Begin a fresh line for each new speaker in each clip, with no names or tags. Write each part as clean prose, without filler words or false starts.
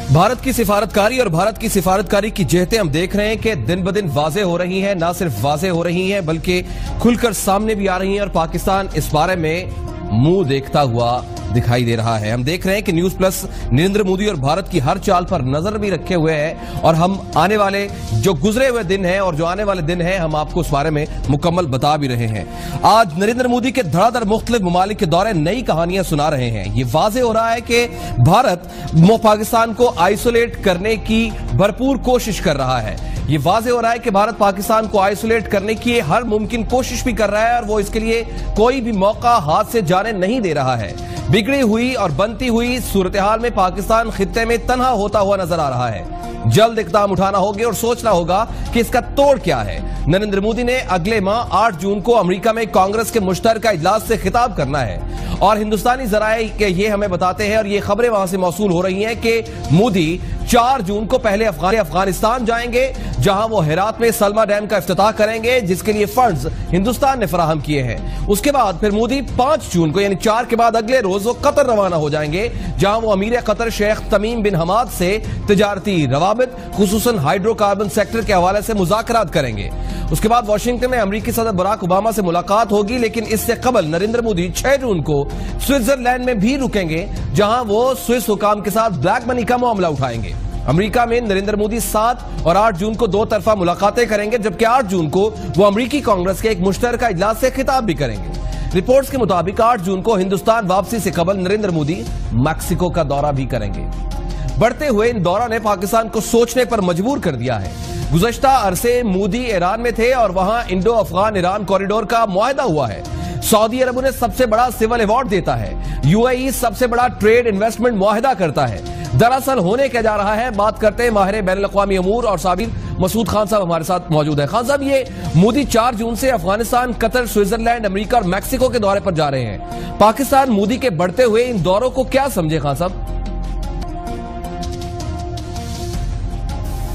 भारत की सिफारतकारी और भारत की सिफारतकारी की जहतें हम देख रहे हैं कि दिन ब दिन वाज़े हो रही हैं, ना सिर्फ वाज़े हो रही हैं बल्कि खुलकर सामने भी आ रही हैं और पाकिस्तान इस बारे में मुंह देखता हुआ दिखाई दे रहा है। हम देख रहे हैं कि न्यूज़ प्लस नरेंद्र मोदी और भारत की हर चाल पर नजर भी रखे हुए हैं और हम आने वाले जो गुजरे हुए दिन हैं और जो आने वाले दिन हैं हम आपको उस बारे में मुकम्मल बता भी रहे हैं। आज नरेंद्र मोदी के धड़ाधड़ मुख्तलिफ ममालिक के दौरे नई कहानियां सुना रहे हैं। ये वाज़े हो रहा है कि भारत पाकिस्तान को आइसोलेट करने की भरपूर कोशिश कर रहा है। ये वाज़े हो रहा है कि भारत पाकिस्तान को आइसोलेट करने की हर मुमकिन कोशिश भी कर रहा है और वो इसके लिए कोई भी मौका हाथ से जाने नहीं दे रहा है। बिगड़ी हुई और बनती हुई सूरत हाल में पाकिस्तान खित्ते में तन्हा होता हुआ नजर आ रहा है। जल्द इक़दाम उठाना होगा और सोचना होगा कि इसका तोड़ क्या है। नरेंद्र मोदी ने अगले माह 8 जून को अमेरिका में कांग्रेस के मुश्तरका इजलास से खिताब करना है और हिंदुस्तानी ज़राए के ये हमें बताते हैं और ये खबरें वहां से मौसूल हो रही हैं कि मोदी 4 जून को पहले अफगानिस्तान जाएंगे जहां वो हेरात में सलमा डैम का इफ्तिताह करेंगे जिसके लिए फंड्स हिंदुस्तान ने फराहम किए हैं। उसके बाद फिर मोदी 5 जून को यानी 4 के बाद अगले रोज वो कतर रवाना हो जाएंगे जहां वो अमीर कतर शेख तमीम बिन हमाद से तिजारती रवाबित खुसूसन हाइड्रोकार्बन सेक्टर के हवाले से मुज़ाकरात करेंगे। उसके बाद वाशिंगटन में अमेरिकी सदर बराक ओबामा से मुलाकात होगी, लेकिन इससे कबल नरेंद्र मोदी 6 जून को स्विट्जरलैंड में भी रुकेंगे जहां वो स्विस हुकाम के साथ ब्लैक मनी का मामला उठाएंगे। अमेरिका में नरेंद्र मोदी 7 और 8 जून को 2 तरफा मुलाकातें करेंगे जबकि 8 जून को वो अमेरिकी कांग्रेस के एक मुश्तरका इजलास से खिताब भी करेंगे। रिपोर्ट्स के मुताबिक 8 जून को हिंदुस्तान वापसी से कबल नरेंद्र मोदी मैक्सिको का दौरा भी करेंगे। बढ़ते हुए इन दौरा ने पाकिस्तान को सोचने पर मजबूर कर दिया है। गुज़श्ता अरसे मोदी ईरान में थे और वहां इंडो अफगान ईरान कॉरिडोर का मुआहदा हुआ है। सऊदी अरब उन्हें सबसे बड़ा सिविल अवार्ड देता है। यूएई सबसे बड़ा ट्रेड इन्वेस्टमेंट मुआहदा करता है। दरअसल होने क्या जा रहा है, बात करते हैं माहिर बैनुल-अक़वामी अमूर और साबिर मसूद खान साहब हमारे साथ मौजूद है। खान साहब, ये मोदी 4 जून से अफगानिस्तान, कतर, स्विट्जरलैंड, अमेरिका और मैक्सिको के दौरे पर जा रहे हैं। पाकिस्तान मोदी के बढ़ते हुए इन दौरों को क्या समझे खान साहब?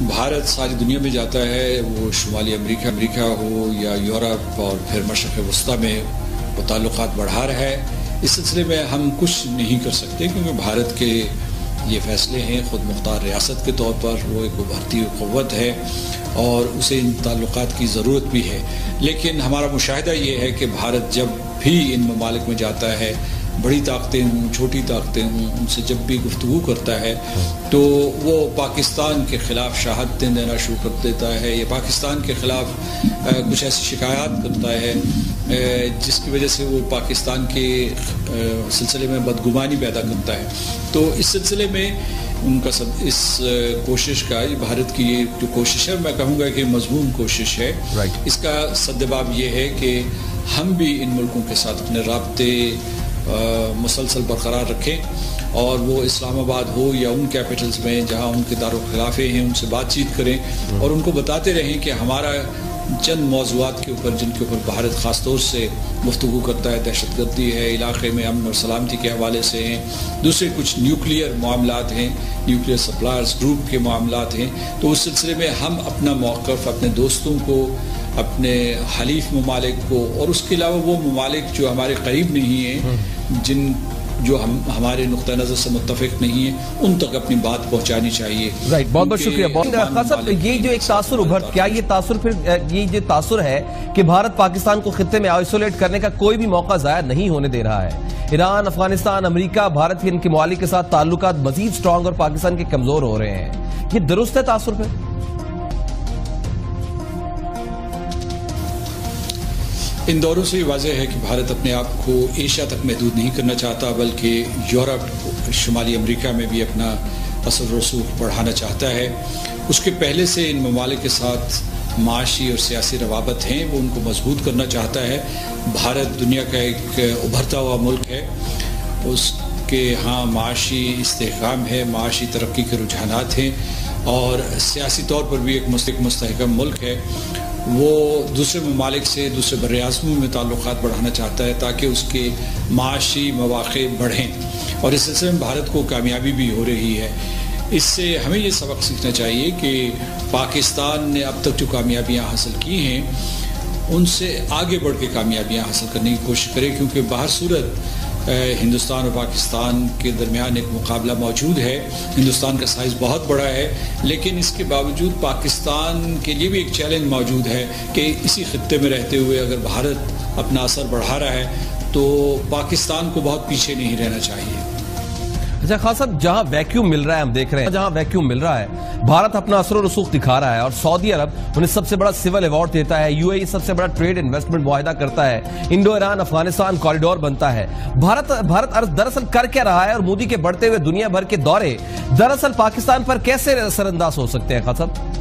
भारत सारी दुनिया में जाता है, वो शुमाली अमेरिका हो या यूरोप और फिर मशरक़ वस्ता में वो ताल्लुकात बढ़ा रहा है। इस सिलसिले में हम कुछ नहीं कर सकते क्योंकि भारत के ये फैसले हैं। खुद मुख्तार रियासत के तौर पर वो एक उभरती हुई क़ुव्वत है और उसे इन ताल्लुकात की ज़रूरत भी है। लेकिन हमारा मुशाहिदा ये है कि भारत जब भी इन ममालिक में जाता है, बड़ी ताकतें हों, छोटी ताकतें हों, उनसे जब भी गुफ्तगू करता है तो वो पाकिस्तान के ख़िलाफ़ शहादतें देना शुरू कर देता है या पाकिस्तान के ख़िलाफ़ कुछ ऐसी शिकायत करता है जिसकी वजह से वो पाकिस्तान के सिलसिले में बदगुमानी पैदा करता है। तो इस सिलसिले में उनका सब इस कोशिश का, भारत की ये जो कोशिश है, मैं कहूँगा कि मज़मूम कोशिश है। इसका सद्जवाब ये है कि हम भी इन मुल्कों के साथ अपने राब्ते मुसलसल बरकरार रखें और वो इस्लामाबाद हो या उन कैपिटल्स में जहाँ उनके दारुल खिलाफे हैं उनसे बातचीत करें और उनको बताते रहें कि हमारा चंद मौज़ूआत के ऊपर जिनके ऊपर भारत ख़ास तौर से गुफ्तगू करता है, दहशतगर्दी है, इलाक़े में अमन और सलामती के हवाले से हैं, दूसरे कुछ न्यूक्लियर मामलात हैं, न्यूक्लियर सप्लायर्स ग्रुप के मामलात हैं। तो उस सिलसिले में हम अपना मौक़िफ़ अपने दोस्तों को, अपने हलीफ ममालिक को और उसके अलावा वो ममालिक जो हमारे करीब नहीं हैं, जो हमारे नुक्ता नज़र से मुत्तफ़िक नहीं है, उन तक अपनी बात पहुंचानी चाहिए।
राइट, बहुत बहुत शुक्रिया। खान साहब, ये जो एक तासुर उभर, क्या ये तासुर फिर ये जो तासुर है कि भारत पाकिस्तान को खित्ते में आइसोलेट करने का कोई भी मौका ज़ाया नहीं होने दे रहा है? ईरान, अफगानिस्तान, अमेरिका, भारत के इनके ममालिक के साथ ताल्लुकात मजीद स्ट्रॉन्ग और पाकिस्तान के कमज़ोर हो रहे हैं। ये दुरुस्त है तासुर पे?
इन दौरों से वाज़ेह है कि भारत अपने आप को एशिया तक महदूद नहीं करना चाहता बल्कि यूरोप, शुमाली अमेरिका में भी अपना असर रसूख बढ़ाना चाहता है। उसके पहले से इन ममालिक के साथ माशी और सियासी रवाबत हैं, वो उनको मजबूत करना चाहता है। भारत दुनिया का एक उभरता हुआ मुल्क है, उसके यहाँ माशी इस्तेहकाम है, माशी तरक्की के रुझानात हैं और सियासी तौर पर भी एक मुस्तहकम मुल्क है। वो दूसरे ममालिक से, दूसरे बर्र-ए-आज़म में ताल्लुकात बढ़ाना चाहता है ताकि उसके माशी मौक़े बढ़ें और इस सिलसिले में भारत को कामयाबी भी हो रही है। इससे हमें ये सबक सीखना चाहिए कि पाकिस्तान ने अब तक जो कामयाबियाँ हासिल की हैं उनसे आगे बढ़ के कामयाबियाँ हासिल करने की कोशिश करे, क्योंकि बाहर सूरत ہندوستان اور پاکستان کے درمیان ایک مقابلہ موجود ہے. ہندوستان کا سائز بہت بڑا ہے، لیکن اس کے باوجود پاکستان کے لیے بھی ایک چیلنج موجود ہے کہ اسی خطے میں رہتے ہوئے اگر بھارت اپنا اثر بڑھا رہا ہے تو پاکستان کو بہت پیچھے نہیں رہنا چاہیے.
اچھا خان صاحب، جہاں ویکیوم مل رہا ہے، ہم دیکھ رہے ہیں جہاں ویکیوم مل رہا ہے، بھارت اپنا اثر و رسوخ دکھا رہا ہے اور سعودی عرب انہیں سب سے بڑا سول ایوارڈ دیتا ہے، یو اے ای سب سے بڑا ٹریڈ انویسٹمنٹ معاہدہ کرتا ہے، انڈو ایران افغانستان کوریڈور بنتا ہے. بھارت دراصل کر کیا رہا ہے، اور مودی کے بڑھتے ہوئے دنیا بھر کے دورے دراصل پاکستان پر کیسے اثر انداز ہو سکتے ہیں خان صاحب؟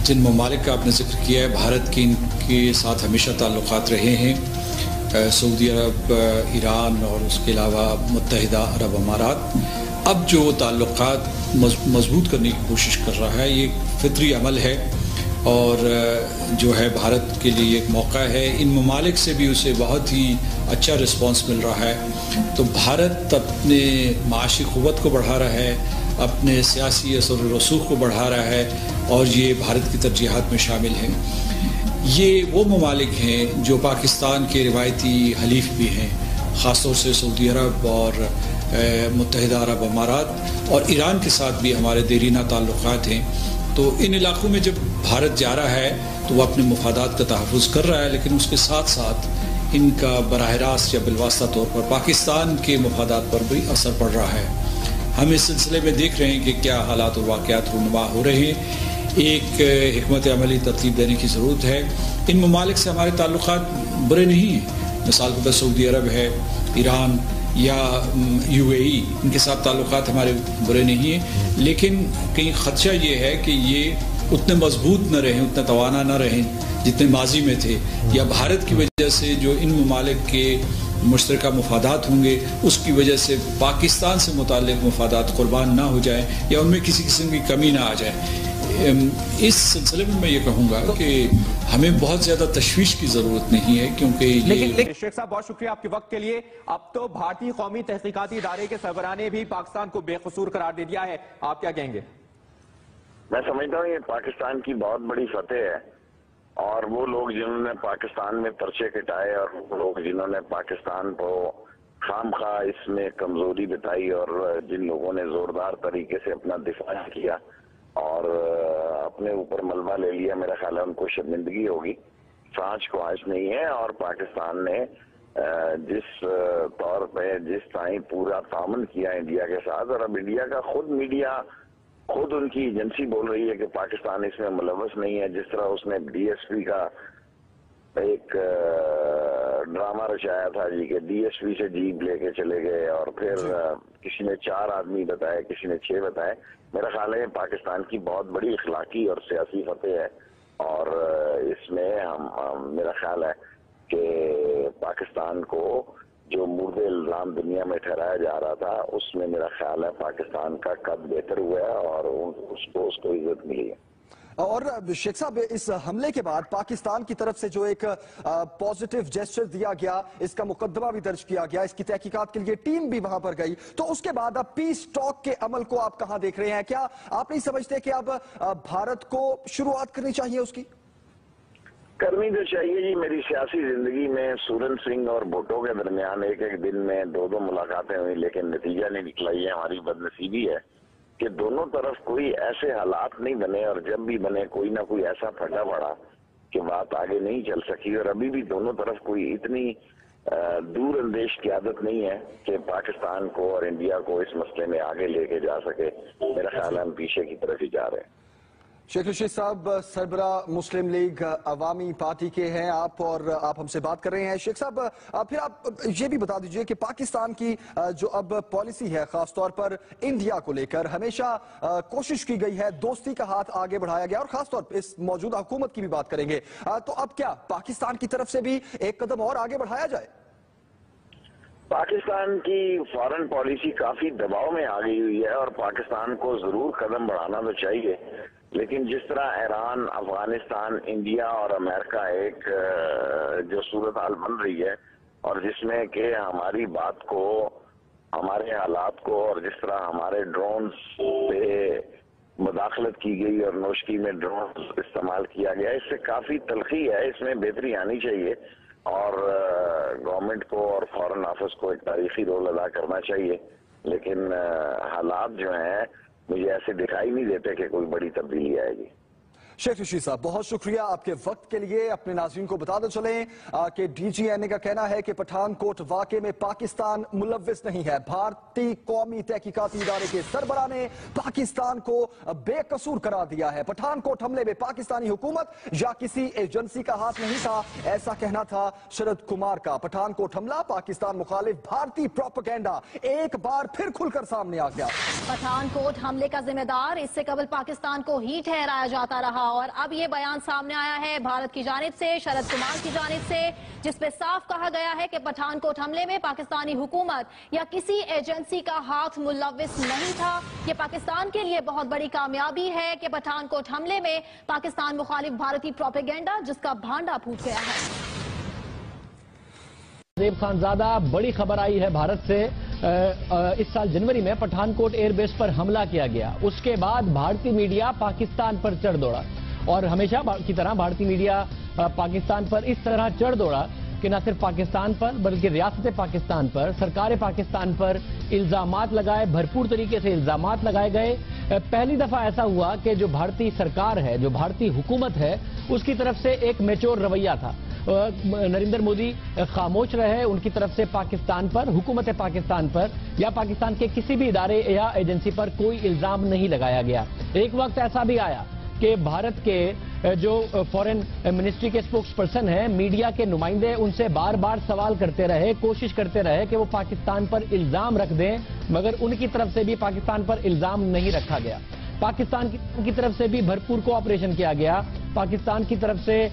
جن ممالک کا آپ نے ذکر کیا ہے، بھارت کے ان کے ساتھ ہمیشہ تعلقات رہے ہیں. سعودی عرب، ایران اور اس کے علاوہ متحدہ عرب امارات. اب جو تعلقات مضبوط کرنے کی کوشش کر رہا ہے، یہ فطری عمل ہے اور جو ہے بھارت کے لیے ایک موقع ہے. ان ممالک سے بھی اسے بہت ہی اچھا رسپانس مل رہا ہے. تو بھارت اپنے معاشی قوت کو بڑھا رہا ہے، اپنے سیاسی اثر و رسوخ کو بڑھا رہا ہے اور یہ بھارت کی ترجیحات میں شامل ہیں. یہ وہ ممالک ہیں جو پاکستان کے روایتی حلیف بھی ہیں، خاص طور سے سعودی عرب اور متحدہ عرب امارات، اور ایران کے ساتھ بھی ہمارے دیرینہ تعلقات ہیں. تو ان علاقوں میں جب بھارت جا رہا ہے تو وہ اپنے مفادات کا تحفظ کر رہا ہے، لیکن اس کے ساتھ ساتھ ان کا براہ راست یا بالواسطہ طور پر پاکستان کے مفادات پر بھی اثر پڑ رہا ہے. ہم اس سلسلے میں دیکھ رہے ہیں کہ کیا حالات اور واقعات رونما ہو رہے ہیں. ایک حکمت عملی ترتیب دینے کی ضرورت ہے. ان ممالک سے ہمارے تعلقات برے نہیں ہیں. مثال کے طور سعودی عرب ہے، ایران یا یو اے ای، ان کے ساتھ تعلقات ہمارے برے نہیں ہیں، لیکن کہیں خدشہ یہ ہے کہ یہ اتنے مضبوط نہ رہیں، اتنے توانا نہ رہیں جتنے ماضی میں تھے، یا بھارت کی وجہ سے جو ان ممالک کے مشترکہ مفادات ہوں گے اس کی وجہ سے پاکستان سے متعلق مفادات قربان نہ ہو جائیں یا ان میں کسی قسم کی کمی نہ آ جائے. اس سلسلے میں میں یہ کہوں گا کہ ہمیں بہت زیادہ تشویش کی ضرورت نہیں ہے، کیونکہ
شیخ صاحب بہت شکریہ آپ کے وقت کے لیے. اب تو بھارتی قومی تحقیقاتی ادارے کے سربراہ نے بھی پاکستان کو بے قصور قرار دے دیا ہے، آپ کیا کہیں گے؟
میں سمجھتا ہوں یہ پاکستان کی بہت بڑی فتح ہے، اور وہ لوگ جنہوں نے پاکستان میں پرچے کٹائے اور وہ لوگ جنہوں نے پاکستان کو خام خواہ اس میں کمزوری بتائی اور جن لوگوں نے زوردار طریقے سے اپنا دفاع کیا اور اپنے اوپر ملبہ لے لیا، میرا خیال ہے ان کو شرمندگی ہوگی. سانچ کو آج نہیں ہے، اور پاکستان نے جس طور پہ جس طرح پورا تعاون کیا انڈیا کے ساتھ، اور اب انڈیا کا خود میڈیا، خود ان کی ایجنسی بول رہی ہے کہ پاکستان اس میں ملوث نہیں ہے. جس طرح اس نے ڈی ایس پی کا ایک ڈرامہ رچایا تھا جی کہ ڈی ایس پی سے جیپ لے کے چلے گئے اور پھر کسی نے 4 آدمی بتائے، کسی نے 6 بتائے. میرا خیال ہے پاکستان کی بہت بڑی اخلاقی اور سیاسی فتح ہے، اور اس میں میرا خیال ہے کہ پاکستان کو جو مورد الزام دنیا میں ٹھہرایا جا رہا تھا اس میں میرا خیال ہے پاکستان کا قد بہتر ہوا ہے اور اس کو عزت ملی ہے.
اور شیخ صاحب اس حملے کے بعد پاکستان کی طرف سے جو ایک پازیٹیو جیسچر دیا گیا، اس کا مقدمہ بھی درج کیا گیا، اس کی تحقیقات کے لیے ٹیم بھی وہاں پر گئی، تو اس کے بعد اب پیس ٹاک کے عمل کو آپ کہاں دیکھ رہے ہیں؟ کیا آپ نہیں سمجھتے کہ اب بھارت کو شروعات کرنی چاہیے؟ اس کی
کرنی تو چاہیے جی. میری سیاسی زندگی میں سورن سنگھ اور بھٹو کے درمیان ایک دن میں 2 ملاقاتیں ہوئی، لیکن نتیجہ نہیں نکلا. یہ ہماری بدنصیبی ہے کہ دونوں طرف کوئی ایسے حالات نہیں بنے، اور جب بھی بنے کوئی نہ کوئی ایسا پھٹا پڑا کہ بات آگے نہیں چل سکی. اور ابھی بھی دونوں طرف کوئی اتنی دور اندیش قیادت نہیں ہے کہ پاکستان کو اور انڈیا کو اس مسئلے میں آگے لے کے جا سکے. میرا خیال ہے ہم پیچھے کی طرف ہی جا رہے ہیں.
شیخ رشید صاحب سربراہ مسلم لیگ عوامی پارٹی کے ہیں آپ، اور آپ ہم سے بات کر رہے ہیں. شیخ صاحب پھر آپ یہ بھی بتا دیجئے کہ پاکستان کی جو اب پالیسی ہے خاص طور پر انڈیا کو لے کر، ہمیشہ کوشش کی گئی ہے، دوستی کا ہاتھ آگے بڑھایا گیا، اور خاص طور پر اس موجودہ حکومت کی بھی بات کریں گے، تو اب کیا پاکستان کی طرف سے بھی ایک قدم اور آگے بڑھایا جائے؟
پاکستان کی فارن پالیسی کافی دباؤ میں آ گئی ہوئی ہے، اور پاکستان کو ضرور قدم بڑھانا تو چاہیے، لیکن جس طرح ایران، افغانستان، انڈیا اور امریکہ ایک جو صورتحال بن رہی ہے، اور جس میں کہ ہماری بات کو، ہمارے حالات کو، اور جس طرح ہمارے ڈرونز پہ مداخلت کی گئی اور نوشکی میں ڈرونز استعمال کیا گیا، اس سے کافی تلخی ہے. اس میں بہتری آنی چاہیے. اور گورنمنٹ کو اور فارن آفس کو ایک تاریخی رول ادا کرنا چاہیے، لیکن حالات جو ہیں مجھے ایسے دکھائی نہیں دیتے کہ کوئی بڑی تبدیلی آئے گی۔
شیخ رشید صاحب بہت شکریہ آپ کے وقت کے لیے۔ اپنے ناظرین کو بتا دیں چلیں کہ ڈی جی این اے کا کہنا ہے کہ پٹھان کوٹ واقعے میں پاکستان ملوث نہیں ہے۔ بھارتی قومی تحقیقاتی ادارے کے سربراہ نے پاکستان کو بے قصور قرار دیا ہے۔ پٹھان کوٹ حملے میں پاکستانی حکومت یا کسی ایجنسی کا ہاتھ نہیں تھا، ایسا کہنا تھا شرد کمار کا۔ پٹھان کوٹ حملہ پاکستان مخالف بھارتی پروپیگنڈا ایک بار پھر کھل کر سامنے آ گیا۔
پٹھان کوٹ حملے کا ذمہ دار اس سے قبل پاکستان کو ہی ٹھہرایا جاتا رہا، اور اب یہ بیان سامنے آیا ہے بھارت کی جانب سے، شرد کمار کی جانب سے، جس پہ صاف کہا گیا ہے کہ پٹھان کوٹ حملے میں پاکستانی حکومت یا کسی ایجنسی کا ہاتھ ملوث نہیں تھا۔ یہ پاکستان کے لیے بہت بڑی کامیابی ہے کہ پٹھان کوٹ حملے میں پاکستان مخالف بھارتی پروپیگنڈا جس کا بھانڈا پھوٹ گیا ہے۔
زیب خانزادہ، بڑی خبر آئی ہے بھارت سے۔ اس سال جنوری میں پٹھان کوٹ ایئر بیس پر حملہ کیا گیا، اس کے بعد بھارتی میڈیا پاکستان پر چڑھ دوڑا، اور ہمیشہ کی طرح بھارتی میڈیا پاکستان پر اس طرح چڑھ دوڑا کہ نہ صرف پاکستان پر بلکہ ریاست پاکستان پر، سرکار پاکستان پر الزامات لگائے، بھرپور طریقے سے الزامات لگائے گئے۔ پہلی دفعہ ایسا ہوا کہ جو بھارتی سرکار ہے، جو بھارتی حکومت ہے، اس کی طرف سے ایک میچور رویہ تھا۔ نریندر مودی خاموش رہے، ان کی طرف سے پاکستان پر، حکومت پاکستان پر یا پاکستان کے کسی بھی ادارے یا ایجنسی پر کوئی الزام نہیں لگایا گیا۔ ایک وقت ایسا بھی آیا کہ بھارت کے جو فورن منسٹری کے اسپوکس پرسن ہیں، میڈیا کے نمائندے، ان سے بار بار سوال کرتے رہے، کوشش کرتے رہے کہ وہ پاکستان پر الزام رکھ دیں، مگر ان کی طرف سے بھی پاکستان پر الزام نہیں رکھا گیا۔ پاکستان کی طرف سے بھی بھرپور کوآپریشن کیا گیا۔ پاکستان کی طرف سے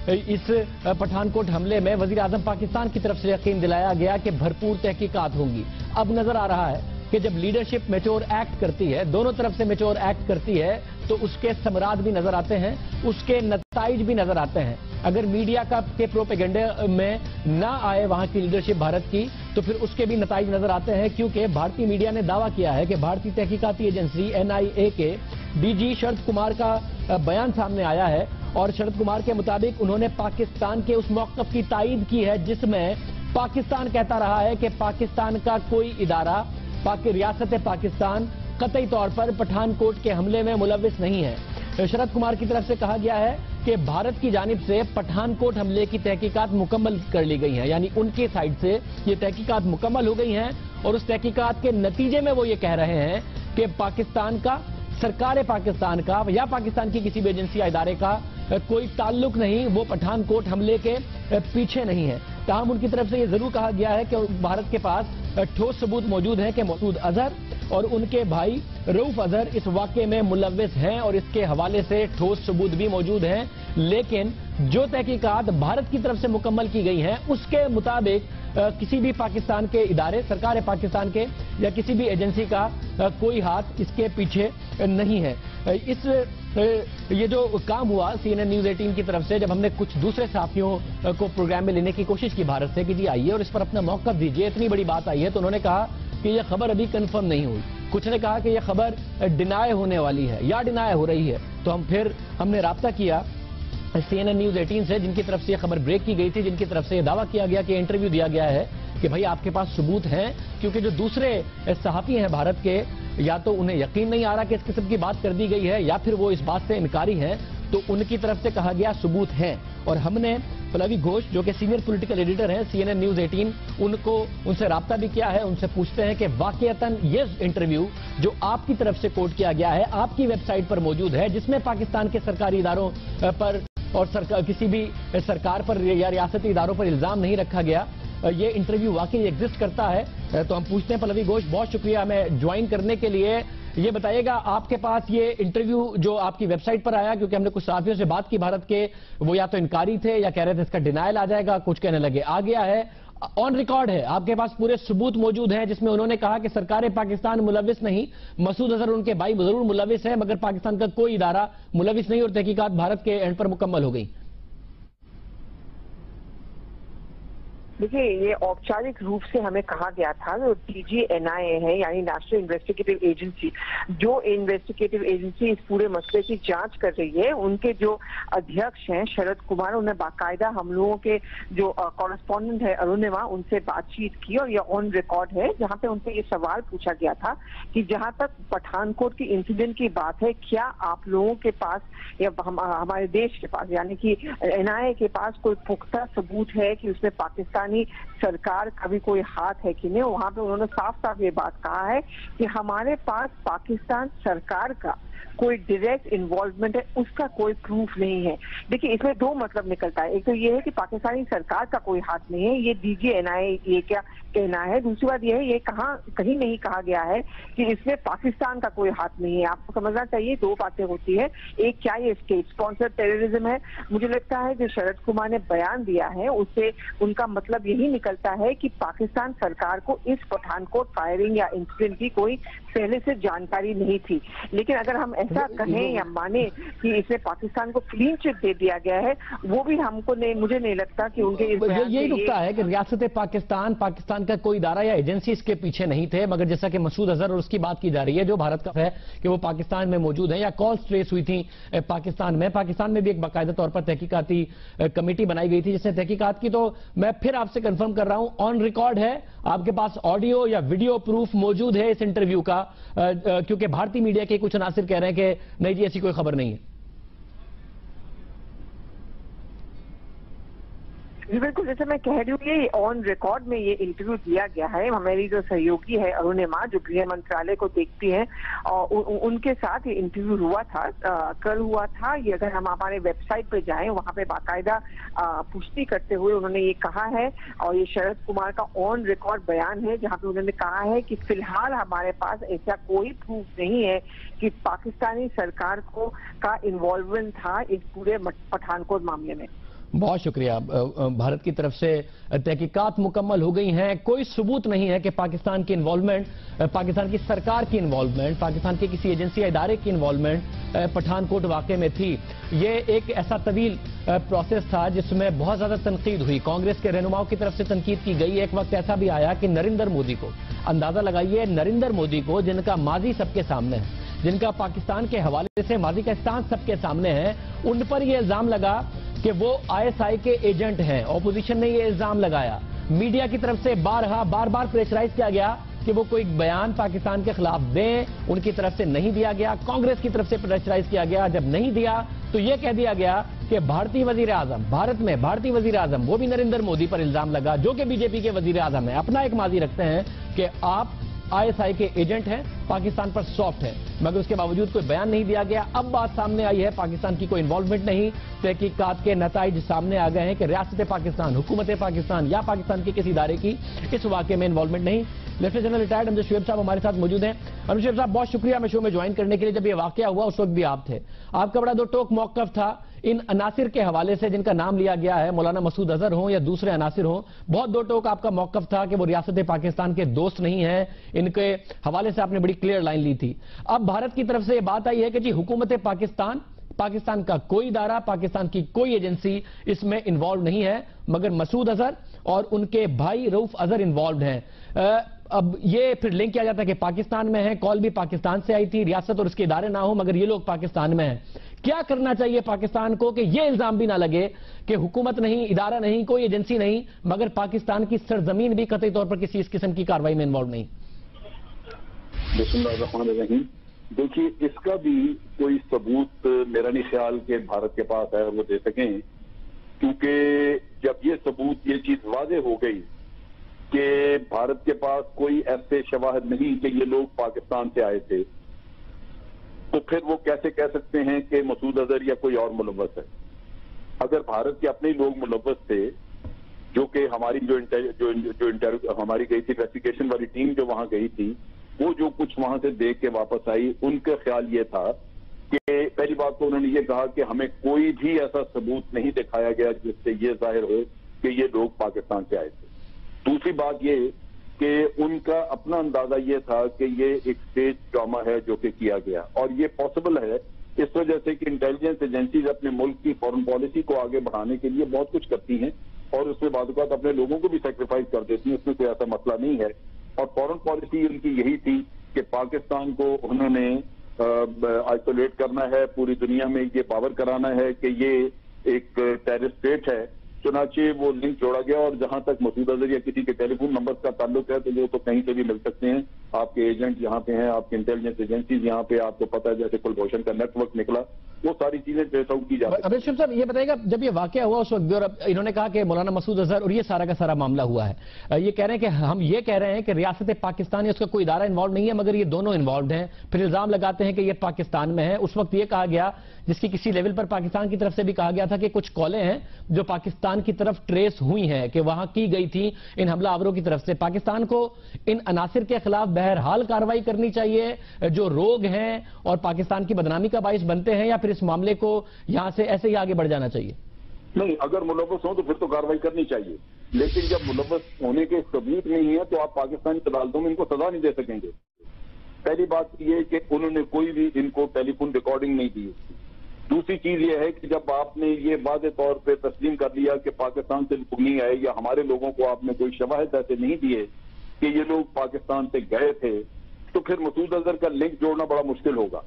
اس پٹھان کوٹ حملے میں وزیر اعظم پاکستان کی طرف سے یقین دلایا گیا کہ بھرپور تحقیقات ہوں گی۔ اب نظر آ رہا ہے کہ جب لیڈرشپ میچور ایکٹ کرتی ہے، دونوں طرف سے میچور ایکٹ کرتی ہے، تو اس کے ثمرات بھی نظر آتے ہیں، اس کے نتائج بھی نظر آتے ہیں۔ اگر میڈیا کے پروپیگنڈے میں نہ آئے وہاں کی لیڈرشپ بھارت کی، تو پھر اس کے بھی نتائج نظر آتے ہیں، کیونکہ بھارتی میڈیا نے دعویٰ کیا ہے کہ بھارتی تحقیقاتی ایجنسی NIA کے ڈی جی شرد کمار کا بیان سامنے آیا ہے، اور شرد کمار کے مطابق انہوں نے پاکستان کے اس موقف کی تائید کی ہے جس میں پاکستان کہتا رہا ہے کہ پاکستان کا کوئی ادارہ، ریاست پاکستان قطعی طور پر پٹھان کوٹ کے حملے میں ملوث نہیں ہے۔ شرد کمار کی طرف سے کہا گیا ہے کہ بھارت کی جانب سے پٹھان کوٹ حملے کی تحقیقات مکمل کر لی گئی ہیں، یعنی ان کی سائٹ سے یہ تحقیقات مکمل ہو گئی ہیں، اور اس تحقیقات کے نتیجے میں وہ یہ کہہ رہے ہیں کہ پاکستان کا، سرکار پاکستان کا یا پاکستان کی کسی بھی ایجنسی یا ادارے کا کوئی تعلق نہیں، وہ پٹھان کوٹ حملے کے پیچھے نہیں ہے۔ تاہم ان کی طرف سے یہ ضرور کہا گیا ہے کہ بھارت کے پاس ٹھوس ثبوت موجود ہیں کہ مسعود اظہر اور ان کے بھائی رؤوف اظہر اس واقعے میں ملوث ہیں، اور اس کے حوالے سے ٹھوس ثبوت بھی موجود ہیں، لیکن جو تحقیقات بھارت کی طرف سے مکمل کی گئی ہیں اس کے مطابق کسی بھی پاکستان کے ادارے، سرکار پاکستان کے یا کسی بھی ایجنسی کا کوئی ہاتھ اس کے پیچھے نہیں ہے۔ یہ جو کام ہوا CNN نیوز 18 کی طرف سے، جب ہم نے کچھ دوسرے صحافیوں کو پروگرام میں لینے کی کوشش کی بھارت سے کہ جی آئیے اور اس پر اپنا موقف دیجیے، اتنی بڑی بات آئی ہے، تو انہوں نے کہا کہ یہ خبر ابھی کنفرم نہیں ہوئی۔ کچھ نے کہا کہ یہ خبر ڈینائی ہونے والی ہے یا ڈینائی ہو رہی ہے، تو ہم نے رابطہ کیا CNN نیوز 18 سے، جن کی طرف سے یہ خبر بریک کی گئی تھی، جن کی طرف سے یہ دعویٰ کیا گیا کہ انٹرویو دیا گیا ہے کہ بھائی آپ کے پاس ثبوت ہیں، کیونکہ جو دوسرے صحافی ہیں بھارت کے، یا تو انہیں یقین نہیں آ رہا کہ اس قسم کی بات کر دی گئی ہے، یا پھر وہ اس بات سے انکاری ہیں، تو ان کی طرف سے کہا گیا ثبوت ہیں۔ اور ہم نے پلوی گھوش جو کہ سینئر پولیٹیکل ایڈیٹر ہیں CNN نیوز 18، ان سے رابطہ بھی کیا ہے، ان سے پوچھتے ہیں کہ واقعتاً یہ انٹرویو جو آپ کی طرف سے کوٹ کیا گیا ہے، آپ کی ویب سائٹ پر موجود ہے، جس میں پاکستان کے سرکاری اداروں پر اور کسی بھی سرکار پر یا ریاستی اداروں پر الزام نہیں رکھا گیا، یہ انٹرویو واقعی ایگزسٹ کرتا ہے؟ تو ہم پوچھتے ہیں پلوی گھوش، بہت شکریہ ہمیں جوائن کرنے کے لیے۔ یہ بتائیے گا آپ کے پاس یہ انٹرویو جو آپ کی ویب سائٹ پر آیا، کیونکہ ہم نے کچھ صحافیوں سے بات کی بھارت کے، وہ یا تو انکاری تھے یا کہہ رہے تھے اس کا ڈینائل آ جائے گا، کچھ کہنے لگے آ گیا ہے، آن ریکارڈ ہے، آپ کے پاس پورے ثبوت موجود ہیں جس میں انہوں نے کہا کہ سرکار پاکستان ملوث نہیں، مسعود اظہر ان کے بھائی ضرور ملوث ہے، مگر پاکستان کا کوئی ادارہ ملوث نہیں، اور تحقیقات بھارت کے اینڈ پر مکمل ہو گئی۔
देखिए, ये औपचारिक रूप से हमें कहा गया था, जो DGNI है यानी नेशनल इन्वेस्टिगेटिव एजेंसी, जो इन्वेस्टिगेटिव एजेंसी इस पूरे मसले की जांच कर रही है, उनके जो अध्यक्ष हैं शरद कुमार, उन्हें बाकायदा हम लोगों के जो कॉरेस्पॉन्डेंट है अरुणिमा, उनसे बातचीत की और ये ऑन रिकॉर्ड है, जहां पे उनसे ये सवाल पूछा गया था कि जहां तक पठानकोट की इंसिडेंट की बात है, क्या आप लोगों के पास या हमारे देश के पास यानी कि NIA के पास कोई पुख्ता सबूत है कि उसमें पाकिस्तानी सरकार का भी कोई हाथ है कि नहीं। वहां पे उन्होंने साफ साफ ये बात कहा है कि हमारे पास पाकिस्तान सरकार का कोई डायरेक्ट इन्वॉल्वमेंट है, उसका कोई प्रूफ नहीं है। देखिए, इसमें दो मतलब निकलता है, एक तो ये है कि पाकिस्तानी सरकार का कोई हाथ नहीं है, ये DGNI ये क्या कहना है। दूसरी बात ये है, ये कहीं नहीं कहा गया है कि इसमें पाकिस्तान का कोई हाथ नहीं है। आपको समझना चाहिए दो बातें होती है, एक क्या ये स्टेट स्पॉन्सर टेररिज्म है। मुझे लगता है जो शरद कुमार ने बयान दिया है उससे उनका मतलब यही निकलता है कि पाकिस्तान सरकार को इस पठानकोट फायरिंग या इंसिडेंट की कोई पहले से जानकारी नहीं थी। लेकिन अगर हम ऐसा कहें या माने कि इसमें पाकिस्तान को क्लीन चिट दे दिया गया है, वो भी हमको नहीं, मुझे नहीं लगता कि उनके
यही नुकता है कि रियासत पाकिस्तान का कोई इदारा या एजेंसी इसके पीछे नहीं थे। मगर जैसा कि मसूद अजहर और उसकी बात की जा रही है, जो भारत का है कि वो पाकिस्तान में मौजूद है या कॉल्स ट्रेस हुई थी पाकिस्तान में भी एक बाकायदा तौर पर तहकीकाती कमेटी बनाई गई थी जिसने तहकीकात की। तो मैं फिर आपसे कंफर्म कर रहा हूं, ऑन रिकॉर्ड है, आपके पास ऑडियो या वीडियो प्रूफ मौजूद है इस इंटरव्यू का, क्योंकि भारतीय मीडिया के कुछ अनासिर कह रहे हैं कि नहीं जी ऐसी कोई खबर नहीं है।
बिल्कुल, जैसे मैं कह रही हूँ, ये ऑन रिकॉर्ड में ये इंटरव्यू दिया गया है। हमारी जो सहयोगी है अरुणिमा, जो गृह मंत्रालय को देखती हैं, और उनके साथ ये इंटरव्यू हुआ था, कल हुआ था। ये अगर हम हमारे वेबसाइट पे जाएं, वहां पे बाकायदा पुष्टि करते हुए उन्होंने ये कहा है, और ये शरद कुमार का ऑन रिकॉर्ड बयान है जहां पे उन्होंने कहा है कि फिलहाल हमारे पास ऐसा कोई प्रूफ नहीं है कि पाकिस्तानी सरकार का इन्वॉल्वमेंट था इस पूरे पठानकोट मामले में।
बहुत शुक्रिया। भारत की तरफ से तहकीकात मुकम्मल हो गई हैं, कोई सबूत नहीं है कि पाकिस्तान की इन्वॉल्वमेंट, पाकिस्तान की सरकार की इन्वॉल्वमेंट, पाकिस्तान के किसी एजेंसी या इदारे की इन्वॉल्वमेंट पठानकोट वाकये में थी। ये एक ऐसा तवील प्रोसेस था जिसमें बहुत ज्यादा तनकीद हुई, कांग्रेस के रहनुमाओं की तरफ से तनकीद की गई। एक वक्त ऐसा भी आया कि नरेंद्र मोदी को, अंदाजा लगाइए, नरेंद्र मोदी को जिनका माजी सबके सामने है, जिनका पाकिस्तान के हवाले से माजी का स्टांस सबके सामने है, उन पर यह इल्जाम लगा कि वो ISI के एजेंट हैं। ऑपोजिशन ने ये इल्जाम लगाया, मीडिया की तरफ से बार बार प्रेशराइज किया गया कि वो कोई बयान पाकिस्तान के खिलाफ दें, उनकी तरफ से नहीं दिया गया। कांग्रेस की तरफ से प्रेशराइज किया गया, जब नहीं दिया तो ये कह दिया गया कि भारतीय वजीर आजम, भारत में भारतीय वजीर आजम, वो भी नरेंद्र मोदी पर इल्जाम लगा, जो कि BJP के वजीर आजम है, अपना एक माजी रखते हैं, कि आप ISI के एजेंट हैं, पाकिस्तान पर सॉफ्ट है। मगर उसके बावजूद कोई बयान नहीं दिया गया। अब बात सामने आई है, पाकिस्तान की कोई इन्वॉल्वमेंट नहीं, तहकीकात के नताइज सामने आ गए हैं कि रियासत पाकिस्तान, हुकूमत पाकिस्तान या पाकिस्तान के किसी इदारे की इस वाकये में इन्वॉल्वमेंट नहीं। Lieutenant general retired Amjad Shoaib साहब हमारे साथ मौजूद हैं। अमजद शुएब साहब, बहुत शुक्रिया हमें शो में ज्वाइन करने के लिए। जब ये वाकया हुआ उस वक्त भी आप थे, आपका बड़ा दो टोक मौकफ था इन अनासिर के हवाले से जिनका नाम लिया गया है, मौलाना मसूद अजहर हों या दूसरे अनासिर हों, बहुत दो टोक आपका मौकफ था कि वो रियासत पाकिस्तान के दोस्त नहीं है, इनके हवाले से आपने बड़ी क्लियर लाइन ली थी। अब भारत की तरफ से ये बात आई है कि जी हुकूमत पाकिस्तान का कोई इदारा, पाकिस्तान की कोई एजेंसी इसमें इन्वॉल्व नहीं है, मगर मसूद अजहर और उनके भाई रऊफ अजहर इन्वॉल्व हैं। अब ये फिर लिंक किया जाता है कि पाकिस्तान में है, कॉल भी पाकिस्तान से आई थी, रियासत और उसके इदारे ना हो मगर ये लोग पाकिस्तान में हैं। क्या करना चाहिए पाकिस्तान को कि ये इल्जाम भी ना लगे कि हुकूमत नहीं, इदारा नहीं, कोई एजेंसी नहीं, मगर पाकिस्तान की सरजमीन भी कतई तौर पर किसी इस किस्म की कार्रवाई में इन्वॉल्व नहीं?
बिस्मिल्लाहिर्रहमानिर्रहीम। देखिए, इसका भी कोई सबूत मेरा नहीं ख्याल कि भारत के पास है वो दे सकें, क्योंकि जब ये सबूत, ये चीज वाज़ेह हो गई कि भारत के पास कोई ऐसे शवाहिद नहीं कि ये लोग पाकिस्तान से आए थे, तो फिर वो कैसे कह सकते हैं कि मसूद अजहर या कोई और मुलव्वस है। अगर भारत के अपने लोग मुलव्वस थे, जो कि हमारी जो हमारी गई थी इन्वेस्टिगेशन वाली टीम जो वहां गई थी, वो जो कुछ वहां से देख के वापस आई, उनका ख्याल ये था कि पहली बात तो उन्होंने ये कहा कि हमें कोई भी ऐसा सबूत नहीं दिखाया गया जिससे ये जाहिर हो कि ये लोग पाकिस्तान से आए थे। दूसरी बात ये कि उनका अपना अंदाजा ये था कि ये एक स्टेज ड्रामा है जो कि किया गया, और ये पॉसिबल है इस वजह से कि इंटेलिजेंस एजेंसीज अपने मुल्क की फॉरेन पॉलिसी को आगे बढ़ाने के लिए बहुत कुछ करती हैं, اور اس میں بعض اوقات اپنے لوگوں کو بھی سیکریفائز کر دیتی ہیں، اس میں کوئی ایسا مسئلہ نہیں ہے. اور فورن پالیسی ان کی یہی تھی کہ پاکستان کو انہوں نے آئسولیٹ کرنا ہے، پوری دنیا میں یہ پاور کرانا ہے کہ یہ ایک ٹیررسٹ اسٹیٹ ہے. چنانچہ وہ لنک جوڑا گیا، اور جہاں تک مسعود اظہر یا کسی کے ٹیلی فون نمبر کا تعلق ہے تو وہ تو کہیں سے بھی مل سکتے ہیں. آپ کے ایجنٹ یہاں پہ ہیں، آپ کے انٹیلیجنس ایجنسیز یہاں پہ، آپ کو پتہ ہے جیسے کلبھوشن کا نیٹ ورک نکلا، وہ ساری چیزیں ٹریس آؤٹ کی جاتی ہیں.
عبید شریف صاحب یہ بتائیے گا، جب یہ واقعہ ہوا اس وقت بھی، اور انہوں نے کہا کہ مولانا مسعود اظہر اور یہ سارا کا سارا معاملہ ہوا ہے، یہ کہہ رہے ہیں کہ ہم یہ کہہ رہے ہیں کہ ریاست پاکستان اس کا کوئی ادارہ انوالو نہیں ہے، مگر یہ دونوں انوالوڈ ہیں. پھر الزام لگاتے ہیں کہ یہ پاکستان میں ہے. اس وقت یہ کہا گیا، جس کی کسی لیول پر پاکستان کی طرف سے بھی کہا گیا تھا کہ کچھ کالیں ہیں جو پاکستان کی طرف ٹریس ہوئی ہیں کہ وہاں کی گئی تھی ان حملہ آوروں کی طرف سے. پاکستان کو ان عناصر کے خلاف بہرحال کارروائی کرنی چاہیے جو روگ ہیں اور پاکستان کی بدنامی کا باعث بنتے ہیں، یا پھر اس معاملے کو یہاں سے ایسے ہی آگے بڑھ جانا چاہیے؟
نہیں، اگر ملوث ہوں تو پھر تو کارروائی کرنی چاہیے، لیکن جب ملوث ہونے کے ثبوت نہیں ہے تو آپ پاکستانی عدالتوں میں ان کو سزا نہیں دے سکیں گے. پہلی بات یہ کہ انہوں نے کوئی بھی ان کو ٹیلی فون ریکارڈنگ نہیں دی. دوسری چیز یہ ہے کہ جب آپ نے یہ واضح طور پہ تسلیم کر لیا کہ پاکستان سے لوگ نہیں آئے، یا ہمارے لوگوں کو آپ نے کوئی شواہد ایسے نہیں دیے کہ یہ لوگ پاکستان سے گئے تھے، تو پھر مسعود اظہر کا لنک جوڑنا بڑا مشکل ہوگا.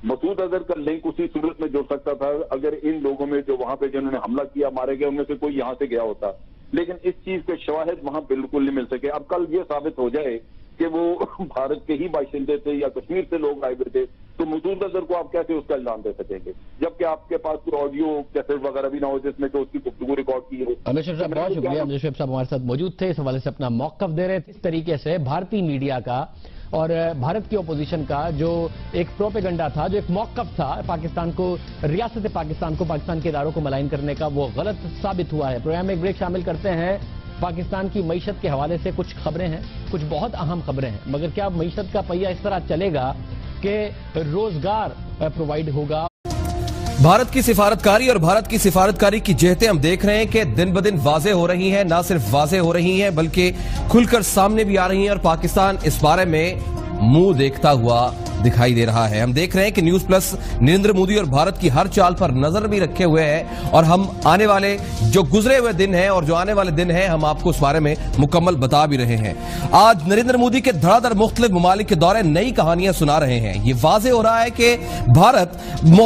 مسعود اظہر کا لنک اسی صورت میں جوڑ سکتا تھا اگر ان لوگوں میں جو وہاں پہ جنہوں نے حملہ کیا مارے گئے ان میں سے کوئی یہاں سے گیا ہوتا، لیکن اس چیز کے شواہد وہاں بالکل نہیں مل سکے. اب کل یہ ثابت ہو جائے کہ وہ بھارت کے ہی باشندے تھے یا کشمیر سے لوگ آئے ہوئے تھے، تو مسعود اظہر کو آپ کیسے اس کا الزام دے سکیں گے جبکہ آپ کے پاس کوئی آڈیو کیسٹ وغیرہ بھی نہ ہو جس میں کہ اس کی گفتگو ریکارڈ کی ہو.
عبید شریف صاحب بہت شکریہ. عبید شریف صاحب ہمارے ساتھ موجود تھے، اس حوالے سے اپنا موقف دے رہے تھے. اس طریقے سے بھارتی میڈیا کا اور بھارت کی اپوزیشن کا جو ایک پروپیگنڈا تھا، جو ایک موقف تھا پاکستان کو، ریاست پاکستان کو، پاکستان کے اداروں کو ملائن کرنے کا، وہ غلط ثابت ہوا ہے. پروگرام میں ایک بریک شامل کرتے ہیں. پاکستان کی معیشت کے حوالے سے کچھ خبریں ہیں، کچھ بہت اہم خبریں ہیں، مگر کیا معیشت کا پہیہ اس طرح چلے گا کہ روزگار پرووائڈ ہوگا؟
بھارت کی سفارتکاری اور بھارت کی سفارتکاری کی جہتیں ہم دیکھ رہے ہیں کہ دن بدن واضح ہو رہی ہیں. نہ صرف واضح ہو رہی ہیں بلکہ کھل کر سامنے بھی آ رہی ہیں، اور پاکستان اس بارے میں منہ دیکھتا ہوا دکھائی دے رہا ہے. ہم دیکھ رہے ہیں کہ نیوز پلس نریندر مودی اور بھارت کی ہر چال پر نظر بھی رکھے ہوئے ہیں، اور ہم آنے والے جو گزرے ہوئے دن ہیں اور جو آنے والے دن ہیں ہم آپ کو اس بارے میں مکمل بتا بھی رہے ہیں. آج نریندر مودی کے دھڑا دھڑ مختلف ممالک کے دورے نئی کہانیاں سنا رہے ہیں. یہ واضح ہو رہا ہے کہ بھارت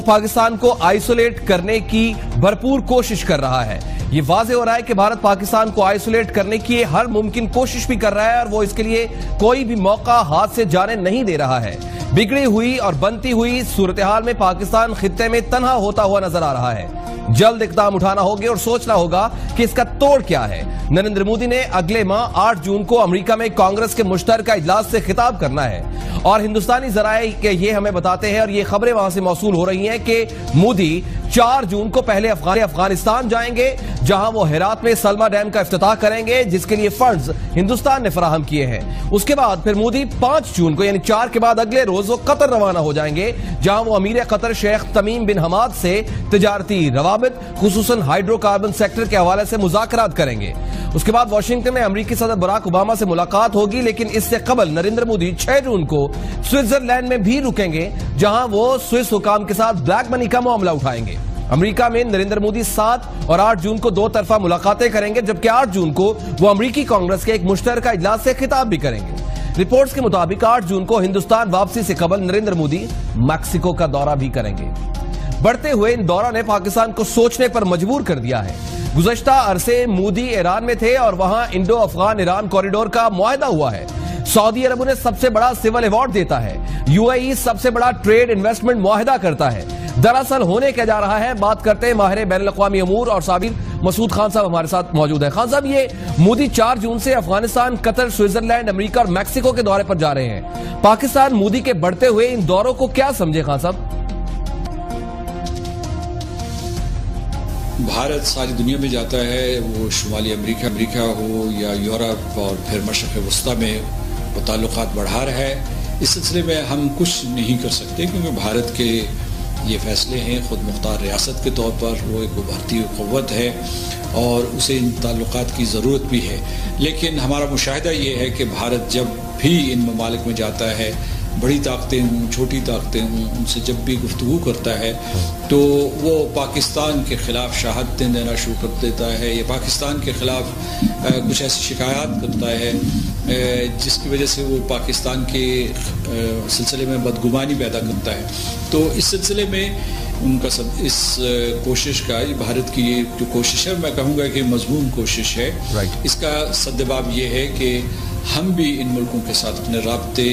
پاکستان کو آئسولیٹ کرنے کی بھرپور کوشش کر رہا ہے. یہ واضح ہو رہا ہے کہ بھارت پاکستان کو آئسولیٹ کرنے کی ہر ممکن کوشش بھی کر رہا ہے، اور وہ اس کے لیے کوئی بھی موقع ہاتھ سے جانے نہیں دے رہا ہے. بگڑی ہوئی اور بنتی ہوئی صورتحال میں پاکستان خطے میں تنہا ہوتا ہوا نظر آ رہا ہے. جلد اقدام اٹھانا ہوگا اور سوچنا ہوگا کہ اس کا توڑ کیا ہے. نریندر مودی نے اگلے ماہ 8 جون کو امریکہ میں کانگریس کے مشترکہ اجلاس سے خطاب کرنا ہے، اور ہندوستانی ذرائع کے یہ ہمیں بتاتے ہیں اور یہ خبریں وہاں سے موصول ہو رہی ہیں کہ مودی 4 جون کو پہلے افغانستان جائیں گے، جہاں وہ ہرات میں سلما ڈیم کا افتتاح کریں گے جس کے لیے فنڈز ہندوستان نے فراہم کیے ہیں. اس کے بعد پھر مودی 5 جون کو یعنی 4 کے بعد اگلے روز وہ قطر روانہ ہو جائیں گے، جہاں وہ امیر قطر شیخ تمیم بن حماد سے تجارتی روابط خصوصاً ہائیڈرو کاربن سیکٹر کے حوالے سے مذاکرات کریں گے. اس کے بعد واشنگٹن میں امریکی صدر براک اوباما سے ملاقات ہوگی، لیکن اس سے قبل نریندر مودی 6 جون کو سوئٹزرلینڈ میں بھی رکیں گے، جہاں وہ سوئس حکام کے ساتھ بلیک منی کا معاملہ اٹھائیں گے. امریکہ میں نریندر مودی 7 اور 8 جون کو 2 طرفہ ملاقاتیں کریں گے، جبکہ 8 جون کو وہ امریکی کانگریس کے ایک مشترکہ اجلاس سے خطاب بھی کریں گے. رپورٹس کے مطابق 8 جون کو ہندوستان واپسی سے قبل نریندر مودی میکسیکو کا دورہ بھی کریں گے. بڑھتے ہوئے ان دوروں نے پاکستان کو سوچنے پر مجبور کر دیا ہے. گزشتہ عرصے مودی ایران میں تھے اور وہاں انڈو افغان ایران کوریڈور کا معاہدہ ہوا ہے. سعودی عرب انہیں سب سے بڑا سول ایوارڈ دیتا ہے. UAE سب سے بڑا ٹریڈ انویسٹمنٹ معاہدہ کرتا ہے. دراصل ہونے کیا جا رہا ہے، بات کرتے ہیں ماہر بین الاقوامی امور اور صابر مسعود خان صاحب ہمارے ساتھ موجود ہیں. خان صاحب، یہ مودی 4 جون سے افغانستان، قطر، سوئٹزرلینڈ، امریکہ اور میکسیکو کے دورے پر جا رہے ہیں. پاکستان مودی کے بڑھتے ہوئے ان دوروں کو کیا سمجھے خان صاحب؟
بھارت ساری دنیا میں جاتا ہے، وہ شمالی امریکہ ہو یا یورپ اور پھر مشرق وسطیٰ میں وہ تعلقات بڑھا رہا ہے. اس سلسلے میں ہم کچھ نہیں کر سکتے کیونکہ بھارت کے یہ فیصلے ہیں. خود مختار ریاست کے طور پر وہ ایک ابھرتی قوت ہے اور اسے ان تعلقات کی ضرورت بھی ہے. لیکن ہمارا مشاہدہ یہ ہے کہ بھارت جب بھی ان ممالک میں جاتا ہے बड़ी ताकतें हों, छोटी ताकतें हों, उनसे जब भी गुफ्तगू करता है तो वो पाकिस्तान के ख़िलाफ़ शहादतें देना शुरू कर देता है या पाकिस्तान के ख़िलाफ़ कुछ ऐसी शिकायत करता है जिसकी वजह से वो पाकिस्तान के सिलसिले में बदगुमानी पैदा करता है। तो इस सिलसिले में उनका सब इस कोशिश का, भारत की ये जो कोशिश है, मैं कहूँगा कि मजमून कोशिश है। इसका सद्जवाब ये है कि हम भी इन मुल्कों के साथ अपने राब्ते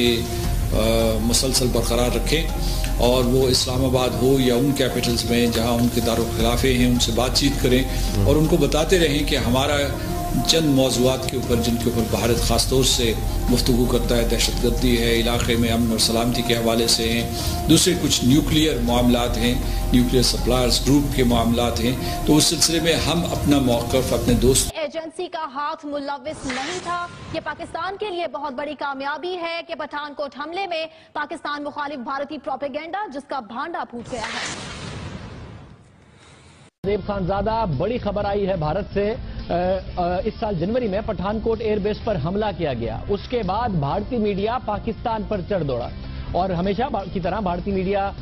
मुसलसल बरकरार रखें और वो इस्लामाबाद हो या उन कैपिटल्स में जहाँ उनके दारुल-ए-खिलाफ़े हैं उनसे बातचीत करें और उनको बताते रहें कि हमारा चंद मौज़ूआत के ऊपर जिनके ऊपर भारत ख़ास तौर से गुफ्तगू करता है, दहशतगर्दी है, इलाक़े में अमन और सलामती के हवाले से हैं, दूसरे कुछ न्यूक्लियर मामलात हैं, न्यूक्लियर सप्लायर्स ग्रुप के मामलात हैं। तो उस सिलसिले में हम अपना मौक़िफ़ अपने दोस्त
एजेंसी का हाथ मुलव्विस नहीं था। ये पाकिस्तान के लिए बहुत बड़ी कामयाबी है कि पठानकोट हमले में पाकिस्तान मुखालिफ भारतीय प्रोपेगेंडा जिसका भांडा फूट गया है।
देव खानजादा, बड़ी खबर आई है भारत से। इस साल जनवरी में पठानकोट एयरबेस पर हमला किया गया, उसके बाद भारतीय मीडिया पाकिस्तान पर चढ़ दौड़ा और हमेशा की तरह भारतीय मीडिया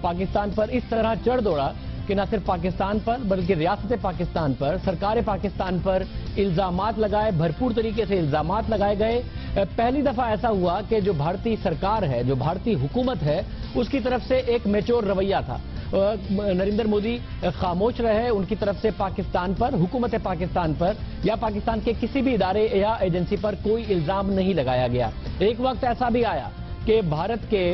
पाकिस्तान पर इस तरह चढ़ दौड़ा कि न सिर्फ पाकिस्तान पर बल्कि रियासत पाकिस्तान पर, सरकार पाकिस्तान पर इल्जामात लगाए, भरपूर तरीके से इल्जामात लगाए गए। पहली दफा ऐसा हुआ कि जो भारतीय सरकार है, जो भारतीय हुकूमत है, उसकी तरफ से एक मैच्योर रवैया था। नरेंद्र मोदी खामोश रहे, उनकी तरफ से पाकिस्तान पर, हुकूमत पाकिस्तान पर या पाकिस्तान के किसी भी इदारे या एजेंसी पर कोई इल्जाम नहीं लगाया गया। एक वक्त ऐसा भी आया कि भारत के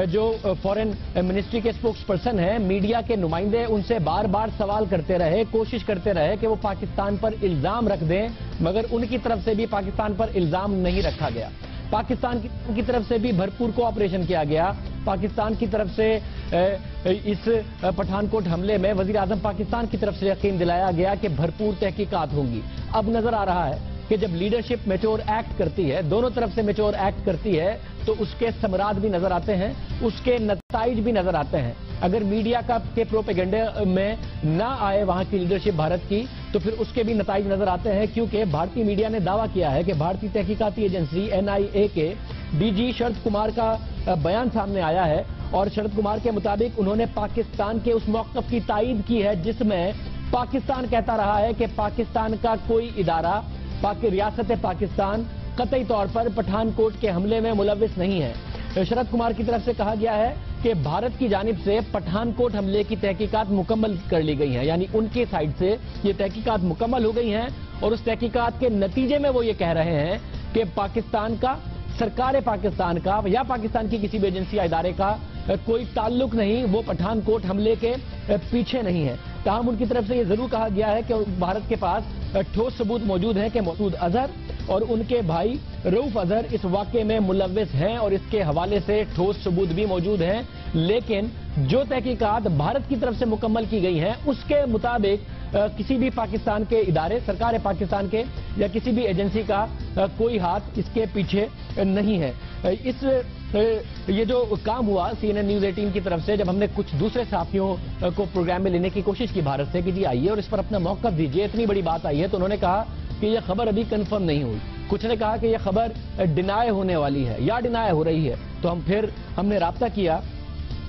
जो फॉरेन मिनिस्ट्री के स्पोक्स पर्सन हैं, मीडिया के नुमाइंदे, उनसे बार बार सवाल करते रहे, कोशिश करते रहे कि वो पाकिस्तान पर इल्जाम रख दें, मगर उनकी तरफ से भी पाकिस्तान पर इल्जाम नहीं रखा गया। पाकिस्तान की तरफ से भी भरपूर कोऑपरेशन किया गया। पाकिस्तान की तरफ से इस पठानकोट हमले में वजीर आजम पाकिस्तान की तरफ से यकीन दिलाया गया कि भरपूर तहकीकात होंगी। अब नजर आ रहा है कि जब लीडरशिप मैच्योर एक्ट करती है, दोनों तरफ से मैच्योर एक्ट करती है, तो उसके समरात भी नजर आते हैं, उसके नताइज भी नजर आते हैं। अगर मीडिया के प्रोपेगेंडे में ना आए वहां की लीडरशिप भारत की, तो फिर उसके भी नताइज नजर आते हैं, क्योंकि भारतीय मीडिया ने दावा किया है कि भारतीय तहकीकाती एजेंसी NIA के DG शरद कुमार का बयान सामने आया है और शरद कुमार के मुताबिक उन्होंने पाकिस्तान के उस मौक़िफ़ की तायीद की है जिसमें पाकिस्तान कहता रहा है कि पाकिस्तान का कोई इदारा, रियासत पाकिस्तान कतई तौर पर पठानकोट के हमले में मुलव्विस नहीं है। शरद कुमार की तरफ से कहा गया है कि भारत की जानिब से पठानकोट हमले की तहकीकात मुकम्मल कर ली गई हैं, यानी उनके साइड से ये तहकीकात मुकम्मल हो गई हैं और उस तहकीकात के नतीजे में वो ये कह रहे हैं कि पाकिस्तान का, सरकार पाकिस्तान का या पाकिस्तान की किसी भी एजेंसी या इदारे का कोई ताल्लुक नहीं, वो पठानकोट हमले के पीछे नहीं है। ताहम उनकी तरफ से ये जरूर कहा गया है कि भारत के पास ठोस सबूत मौजूद हैं कि मसूद अजहर और उनके भाई रऊफ अजहर इस वाक़े में मुलव्विस हैं और इसके हवाले से ठोस सबूत भी मौजूद हैं। लेकिन जो तहकीकात भारत की तरफ से मुकम्मल की गई हैं, उसके मुताबिक किसी भी पाकिस्तान के इदारे, सरकार पाकिस्तान के या किसी भी एजेंसी का कोई हाथ इसके पीछे नहीं है। ये जो काम हुआ CNN न्यूज़ 18 की तरफ से, जब हमने कुछ दूसरे साथियों को प्रोग्राम में लेने की कोशिश की भारत से कि जी आइए और इस पर अपना मौक़िफ़ दीजिए, इतनी बड़ी बात आई है, तो उन्होंने कहा कि यह खबर अभी कंफर्म नहीं हुई। कुछ ने कहा कि यह खबर डिनाय होने वाली है या डिनाय हो रही है। तो हमने राब्ता किया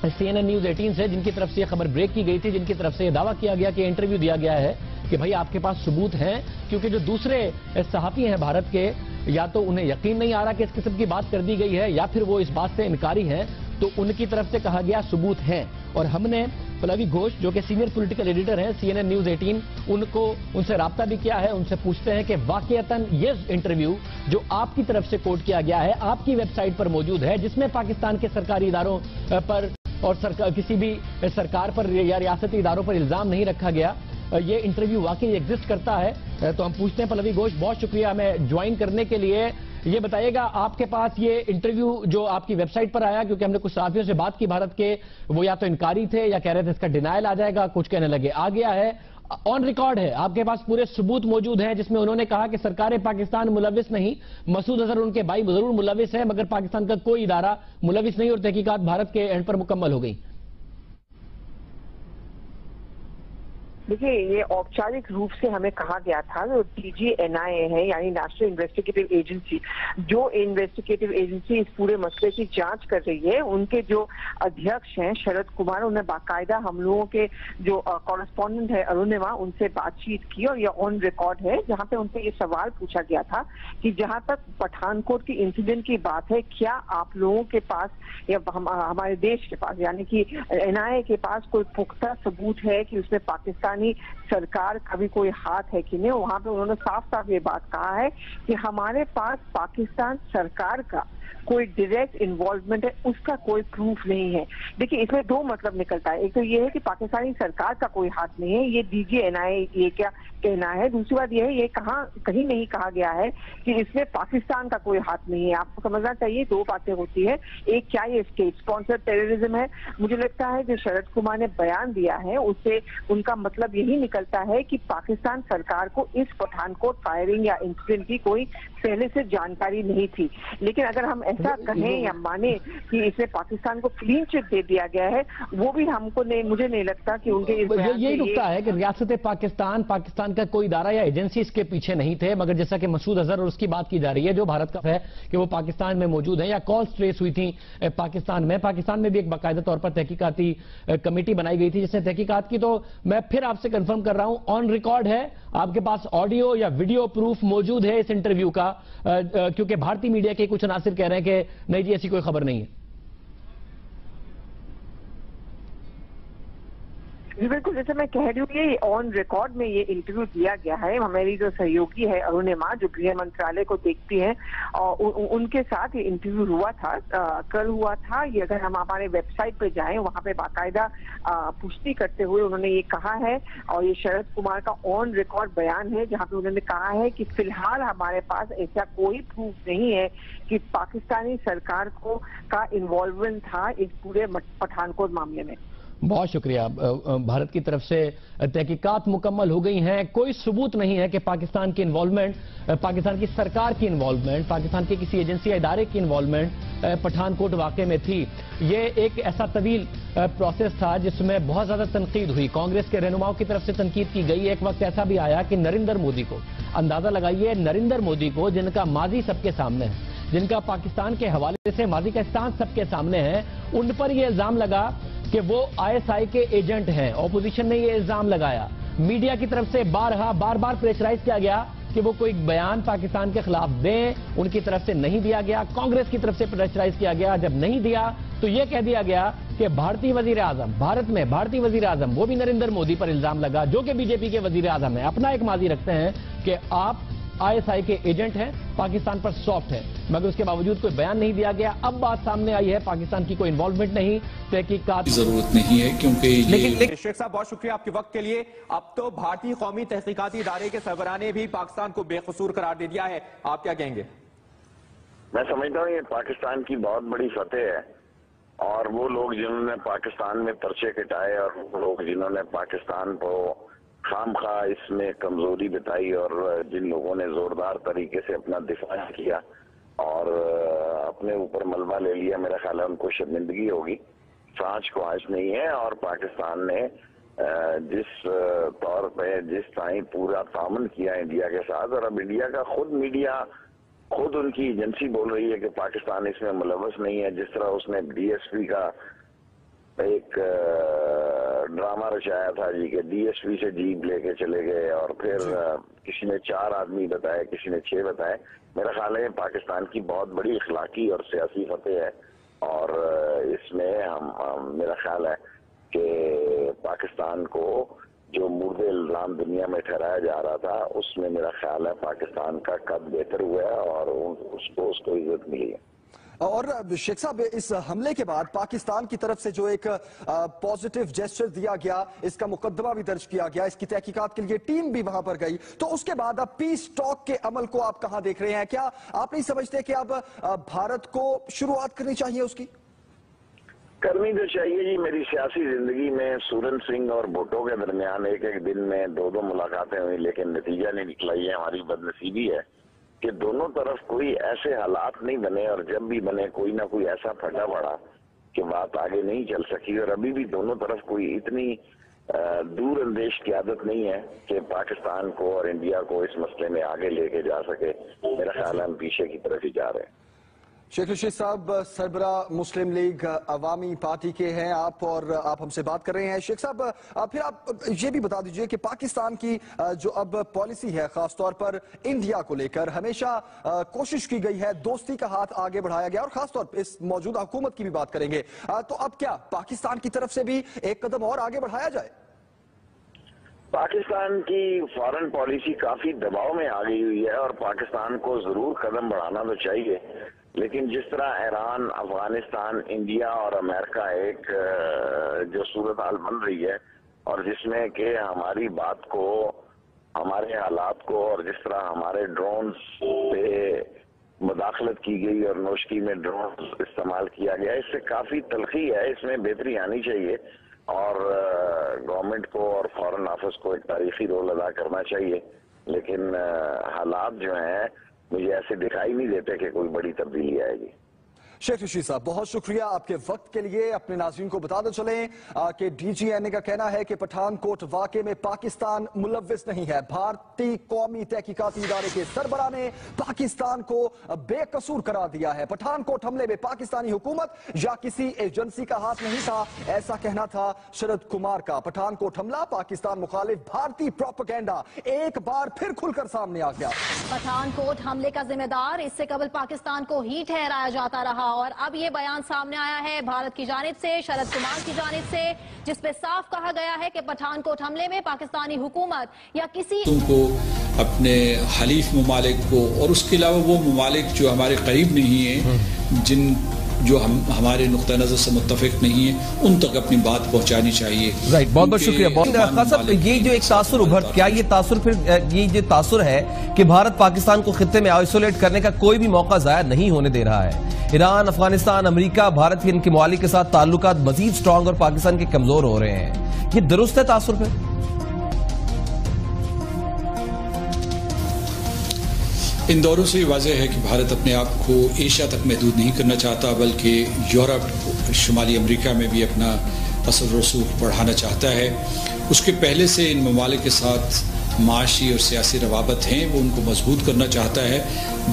CNN न्यूज़ 18 से, जिनकी तरफ से यह खबर ब्रेक की गई थी, जिनकी तरफ से यह दावा किया गया कि इंटरव्यू दिया गया है कि भाई आपके पास सबूत हैं, क्योंकि जो दूसरे सहाफ़ी हैं भारत के, या तो उन्हें यकीन नहीं आ रहा कि इस किस्म की बात कर दी गई है या फिर वो इस बात से इनकारी हैं, तो उनकी तरफ से कहा गया सबूत हैं। और हमने पल्लवी घोष, जो कि सीनियर पॉलिटिकल एडिटर हैं CNN न्यूज़ 18, उनसे राब्ता भी किया है। उनसे पूछते हैं कि वाकईतन ये इंटरव्यू जो आपकी तरफ से कोट किया गया है, आपकी वेबसाइट पर मौजूद है, जिसमें पाकिस्तान के सरकारी इदारों पर और किसी भी सरकार पर या रियासती इदारों पर इल्जाम नहीं रखा गया, ये इंटरव्यू वाकई एग्जिस्ट करता है। तो हम पूछते हैं पल्लवी घोष, बहुत शुक्रिया हमें ज्वाइन करने के लिए। ये बताइएगा, आपके पास ये इंटरव्यू जो आपकी वेबसाइट पर आया, क्योंकि हमने कुछ साथियों से बात की भारत के, वो या तो इनकारी थे या कह रहे थे इसका डिनायल आ जाएगा, कुछ कहने लगे आ गया है, ऑन रिकॉर्ड है, आपके पास पूरे सबूत मौजूद हैं, जिसमें उन्होंने कहा कि सरकार पाकिस्तान मुलव्विस नहीं, मसूद अजहर उनके भाई जरूर मुलव्विस है, मगर पाकिस्तान का कोई इदारा मुलव्विस नहीं और तहकीकात भारत के एंड पर मुकम्मल हो गई।
देखिए, ये औपचारिक रूप से हमें कहा गया था, जो DGNI है यानी नेशनल इन्वेस्टिगेटिव एजेंसी, जो इन्वेस्टिगेटिव एजेंसी इस पूरे मसले की जांच कर रही है, उनके जो अध्यक्ष हैं शरद कुमार, उन्हें बाकायदा हम लोगों के जो कॉरेस्पॉन्डेंट है अरुणिमा, उनसे बातचीत की और ये ऑन रिकॉर्ड है, जहां पे उनसे ये सवाल पूछा गया था कि जहां तक पठानकोट की इंसिडेंट की बात है, क्या आप लोगों के पास या हमारे देश के पास यानी कि NIA के पास कोई पुख्ता सबूत है कि उसमें पाकिस्तानी सरकार का भी कोई हाथ है कि नहीं। वहां पे उन्होंने साफ साफ ये बात कहा है कि हमारे पास पाकिस्तान सरकार का कोई डायरेक्ट इन्वॉल्वमेंट है, उसका कोई प्रूफ नहीं है। देखिए, इसमें दो मतलब निकलता है, एक तो ये है कि पाकिस्तानी सरकार का कोई हाथ नहीं है, ये DGNI ये क्या कहना है। दूसरी बात ये है, ये कहीं नहीं कहा गया है कि इसमें पाकिस्तान का कोई हाथ नहीं है। आपको समझना चाहिए दो बातें होती है, एक क्या ये स्टेट स्पॉन्सर टेररिज्म है। मुझे लगता है जो शरद कुमार ने बयान दिया है उससे उनका मतलब यही निकलता है कि पाकिस्तान सरकार को इस पठानकोट फायरिंग या इंसिडेंट की कोई पहले से जानकारी नहीं थी। लेकिन अगर हम ऐसा कहें या माने कि इसमें पाकिस्तान को क्लीन चिट दे दिया गया है, वो भी हमको नहीं, मुझे नहीं लगता कि उनके
यही नुकता है कि रियासत पाकिस्तान का कोई इदारा या एजेंसी इसके पीछे नहीं थे। मगर जैसा कि मसूद अजहर और उसकी बात की जा रही है, जो भारत का है कि वो पाकिस्तान में मौजूद है या कॉल्स ट्रेस हुई थी पाकिस्तान में भी एक बाकायदा तौर पर तहकीकाती कमेटी बनाई गई थी जिसने तहकीकात की। तो मैं फिर आपसे कंफर्म कर रहा हूं, ऑन रिकॉर्ड है, आपके पास ऑडियो या वीडियो प्रूफ मौजूद है इस इंटरव्यू का, क्योंकि भारतीय मीडिया के कुछ अनासिर कह रहे हैं कि नहीं जी ऐसी कोई खबर नहीं है।
बिल्कुल, जैसे मैं कह रही हूँ ये ऑन रिकॉर्ड में ये इंटरव्यू दिया गया है। हमारी जो सहयोगी है अरुणिमा, जो गृह मंत्रालय को देखती हैं, और उनके साथ ये इंटरव्यू हुआ था, कल हुआ था। ये अगर हम हमारे वेबसाइट पे जाएं, वहां पे बाकायदा पुष्टि करते हुए उन्होंने ये कहा है, और ये शरद कुमार का ऑन रिकॉर्ड बयान है जहाँ पे उन्होंने कहा है कि फिलहाल हमारे पास ऐसा कोई प्रूफ नहीं है कि पाकिस्तानी सरकार का इन्वॉल्वमेंट था इस पूरे पठानकोट मामले में।
बहुत शुक्रिया। भारत की तरफ से तहकीकात मुकम्मल हो गई हैं, कोई सबूत नहीं है कि पाकिस्तान की इन्वॉल्वमेंट, पाकिस्तान की सरकार की इन्वॉल्वमेंट, पाकिस्तान के किसी एजेंसी या इदारे की इन्वॉल्वमेंट पठानकोट वाकये में थी। ये एक ऐसा तवील प्रोसेस था जिसमें बहुत ज्यादा तनकीद हुई, कांग्रेस के रहनुमाओं की तरफ से तनकीद की गई। एक वक्त ऐसा भी आया कि नरेंद्र मोदी को, अंदाजा लगाइए, नरेंद्र मोदी को जिनका माजी सबके सामने है, जिनका पाकिस्तान के हवाले से माजी का स्टांस सबके सामने है, उन पर यह इल्जाम लगा कि वो ISI के एजेंट हैं। ऑपोजिशन ने ये इल्जाम लगाया, मीडिया की तरफ से बार बार प्रेशराइज किया गया कि वो कोई बयान पाकिस्तान के खिलाफ दें, उनकी तरफ से नहीं दिया गया। कांग्रेस की तरफ से प्रेशराइज किया गया, जब नहीं दिया तो ये कह दिया गया कि भारतीय वजीर आजम, भारत में भारतीय वजीर आजम, वो भी नरेंद्र मोदी पर इल्जाम लगा, जो कि BJP के वजीर आजम है, अपना एक माजी रखते हैं कि आप ISI के एजेंट हैं, पाकिस्तान पर सॉफ्ट है। मगर उसके बावजूद कोई बयान नहीं दिया गया। अब बात सामने आई है, पाकिस्तान की कोई इन्वॉल्वमेंट नहीं, तहकीकात की
जरूरत नहीं है, क्योंकि
लेकिन शेख साहब बहुत शुक्रिया आपके वक्त के लिए। अब तो भारतीय कौमी तहकीकाती इदारे के सरबराह ने भी पाकिस्तान को बेकसूर करार दे दिया है, आप क्या कहेंगे?
मैं समझता हूँ ये पाकिस्तान की बहुत बड़ी फतेह है, और वो लोग जिन्होंने पाकिस्तान में पर्चे कटाए और वो लोग जिन्होंने पाकिस्तान को खामखा इसमें कमजोरी बताई और जिन लोगों ने जोरदार तरीके से अपना दिफा किया और अपने ऊपर मलबा ले लिया, मेरा ख्याल है उनको शर्मिंदगी होगी, सांच ख्वाहिश नहीं है। और पाकिस्तान ने जिस तौर पे जिस टाइम पूरा तामन किया इंडिया के साथ, और अब इंडिया का मीडिया खुद उनकी एजेंसी बोल रही है कि पाकिस्तान इसमें मुलव्वस नहीं है। जिस तरह उसने DSP का एक ड्रामा रचाया था जी के DSP से जीप लेके चले गए और फिर किसी ने 4 आदमी बताए, किसी ने 6 बताए। मेरा ख्याल है पाकिस्तान की बहुत बड़ी इखलाकी और सियासी फतेह है, और इसमें हम मेरा ख्याल है कि पाकिस्तान को जो मुर्दे इल्जाम दुनिया में ठहराया जा रहा था, उसमें मेरा ख्याल है पाकिस्तान का कद बेहतर हुआ है और उसको इज्जत मिली है।
और शेख साहब, इस हमले के बाद पाकिस्तान की तरफ से जो एक पॉजिटिव जेस्चर दिया गया, इसका मुकदमा भी दर्ज किया गया, इसकी तहकीकात के लिए टीम भी वहां पर गई, तो उसके बाद अब पीस टॉक के अमल को आप कहां देख रहे हैं? क्या आप नहीं समझते कि अब भारत को शुरुआत करनी चाहिए उसकी?
करनी तो चाहिए जी। मेरी सियासी जिंदगी में सूरन सिंह और भुट्टो के दरमियान एक दिन में 2 मुलाकातें हुई, लेकिन नतीजा नहीं निकला। ये हमारी बदनसीबी है कि दोनों तरफ कोई ऐसे हालात नहीं बने, और जब भी बने कोई ना कोई ऐसा फटा पड़ा कि बात आगे नहीं चल सकी। और अभी भी दोनों तरफ कोई इतनी دور اندیش قیادت نہیں ہے کہ پاکستان کو اور انڈیا کو اس مسئلے میں آگے لے کے جا سکے. میرا خیال ہے ہم پیچھے کی طرف ہی جا رہے ہیں.
شیخ رشید صاحب سربراہ مسلم لیگ عوامی پارٹی کے ہیں آپ، اور آپ ہم سے بات کر رہے ہیں. شیخ صاحب پھر آپ یہ بھی بتا دیجئے کہ پاکستان کی جو اب پالیسی ہے خاص طور پر انڈیا کو لے کر، ہمیشہ کوشش کی گئی ہے، دوستی کا ہاتھ آگے بڑھایا گیا، اور خاص طور پر اس موجودہ حکومت کی بھی بات کریں گے، تو اب کیا پاکستان کی طرف سے بھی ایک قدم اور آگے بڑھایا جائے؟
پاکستان کی فارن پالیسی کافی دباؤ میں آ گئی ہوئی ہے، اور پاکستان کو ضرور قدم بڑھانا تو چاہیے، لیکن جس طرح ایران، افغانستان، انڈیا اور امریکہ ایک جو صورتحال بن رہی ہے، اور جس میں کہ ہماری بات کو، ہمارے حالات کو، اور جس طرح ہمارے ڈرونز پہ مداخلت کی گئی اور نوشکی میں ڈرونز استعمال کیا گیا، اس سے کافی تلخی ہے. اس میں بہتری آنی چاہیے، اور گورنمنٹ کو اور فارن آفس کو ایک تاریخی رول ادا کرنا چاہیے، لیکن حالات جو ہیں مجھے ایسے دکھائی نہیں دیتے کہ کوئی بڑی تبدیلی آئے گی.
شیخ رشید صاحب بہت شکریہ آپ کے وقت کے لیے. اپنے ناظرین کو بتا دیں چلیں کہ ڈی جی این اے کا کہنا ہے کہ پٹھان کوٹ واقعے میں پاکستان ملوث نہیں ہے. بھارتی قومی تحقیقاتی ادارے کے سربراہ نے پاکستان کو بے قصور قرار دیا ہے. پٹھان کوٹ حملے میں پاکستانی حکومت یا کسی ایجنسی کا ہاتھ نہیں تھا، ایسا کہنا تھا شرد کمار کا. پٹھان کوٹ حملہ پاکستان مخالف بھارتی پروپیگنڈا ایک بار پھر کھل کر سامنے آ گیا.
پٹھان کوٹ حملے کا ذمہ دار اس سے قبل پاکستان کو ہی ٹھہرایا جاتا رہا، اور اب یہ بیان سامنے آیا ہے بھارت کی جانب سے، شرد کمار کی جانب سے، جس پہ صاف کہا گیا ہے کہ پٹھان کوٹ حملے میں پاکستانی حکومت یا کسی
کو، اپنے حلیف ممالک کو، اور اس کے علاوہ وہ ممالک جو ہمارے قریب نہیں ہیں، جن جو ہمارے نقطہ نظر سے متفق نہیں ہیں، ان تک اپنی بات پہنچانی چاہیے.
رائٹ، بہت بہت شکریہ. صاحب یہ جو ایک تاثر ابھر، کیا یہ تاثر پھر یہ جو تاثر ہے کہ بھارت پاکستان کو خطے میں آئسولیٹ کرنے کا کوئی بھی موقع ضائع نہیں ہونے دے رہا ہے؟ ایران، افغانستان، امریکہ، بھارت ان کے ممالک کے ساتھ تعلقات مزید سٹرانگ اور پاکستان کے کمزور ہو رہے ہیں، یہ درست ہے تاثر پہ؟
ان دوروں سے یہ واضح ہے کہ بھارت اپنے آپ کو ایشیا تک محدود نہیں کرنا چاہتا، بلکہ یورپ، شمالی امریکہ میں بھی اپنا اثر و رسوخ بڑھانا چاہتا ہے. اس کے پہلے سے ان ممالک کے ساتھ معاشی اور سیاسی روابط ہیں، وہ ان کو مضبوط کرنا چاہتا ہے.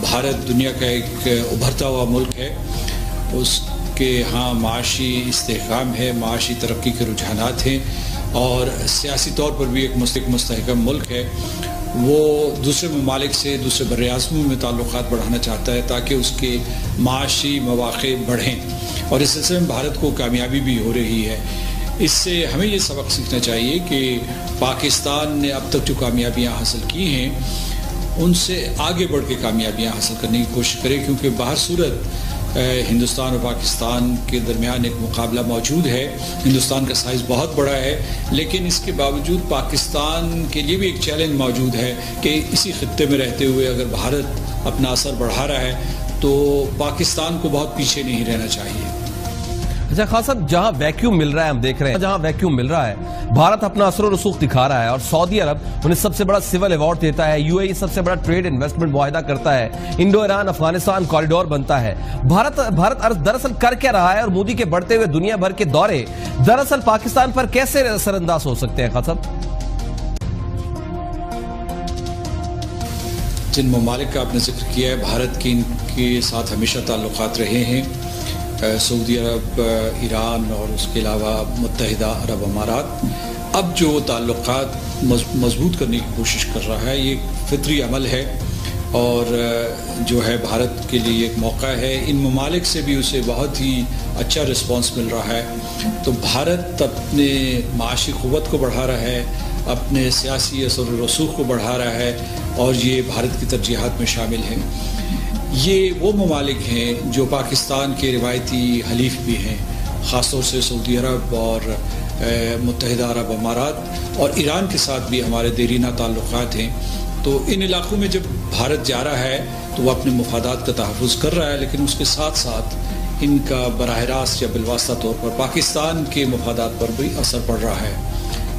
بھارت دنیا کا ایک ابھرتا ہوا ملک ہے، اس کے ہاں معاشی استحکام ہے، معاشی ترقی کے رجحانات ہیں، اور سیاسی طور پر بھی ایک مستحکم ملک ہے. وہ دوسرے ممالک سے، دوسرے بر اعظموں میں تعلقات بڑھانا چاہتا ہے تاکہ اس کے معاشی مواقع بڑھیں، اور اس سلسلے میں بھارت کو کامیابی بھی ہو رہی ہے. اس سے ہمیں یہ سبق سیکھنا چاہیے کہ پاکستان نے اب تک جو کامیابیاں حاصل کی ہیں ان سے آگے بڑھ کے کامیابیاں حاصل کرنے کی کوشش کرے، کیونکہ باہر صورت ہندوستان اور پاکستان کے درمیان ایک مقابلہ موجود ہے. ہندوستان کا سائز بہت بڑا ہے، لیکن اس کے باوجود پاکستان کے لیے بھی ایک چیلنج موجود ہے کہ اسی خطے میں رہتے ہوئے اگر بھارت اپنا اثر بڑھا رہا ہے تو پاکستان کو بہت پیچھے نہیں رہنا چاہیے.
اچھا خان صاحب، جہاں ویکیوم مل رہا ہے، ہم دیکھ رہے ہیں جہاں ویکیوم مل رہا ہے، بھارت اپنا اثر و رسوخ دکھا رہا ہے، اور سعودی عرب انہیں سب سے بڑا سول ایوارڈ دیتا ہے، یو اے ای سب سے بڑا ٹریڈ انویسٹمنٹ معاہدہ کرتا ہے، انڈو ایران افغانستان کوریڈور بنتا ہے. بھارت دراصل کر کیا رہا ہے، اور مودی کے بڑھتے ہوئے دنیا بھر کے دورے دراصل پاکستان پر کیسے اثر انداز ہو سکتے ہیں؟ خان صاحب،
جن ممالک کا آپ نے ذکر کیا ہے، بھارت کے ان کے ساتھ ہمیشہ تعلقات رہے ہیں. سعودی عرب، ایران اور اس کے علاوہ متحدہ عرب امارات. اب جو تعلقات مضبوط کرنے کی کوشش کر رہا ہے، یہ فطری عمل ہے، اور جو ہے بھارت کے لیے ایک موقع ہے. ان ممالک سے بھی اسے بہت ہی اچھا رسپانس مل رہا ہے. تو بھارت اپنے معاشی قوت کو بڑھا رہا ہے، اپنے سیاسی اثر و رسوخ کو بڑھا رہا ہے، اور یہ بھارت کی ترجیحات میں شامل ہیں. یہ وہ ممالک ہیں جو پاکستان کے روایتی حلیف بھی ہیں، خاص طور سے سعودی عرب اور متحدہ عرب امارات، اور ایران کے ساتھ بھی ہمارے دیرینہ تعلقات ہیں. تو ان علاقوں میں جب بھارت جا رہا ہے تو وہ اپنے مفادات کا تحفظ کر رہا ہے، لیکن اس کے ساتھ ساتھ ان کا براہ راست یا بالواسطہ طور پر پاکستان کے مفادات پر بھی اثر پڑ رہا ہے.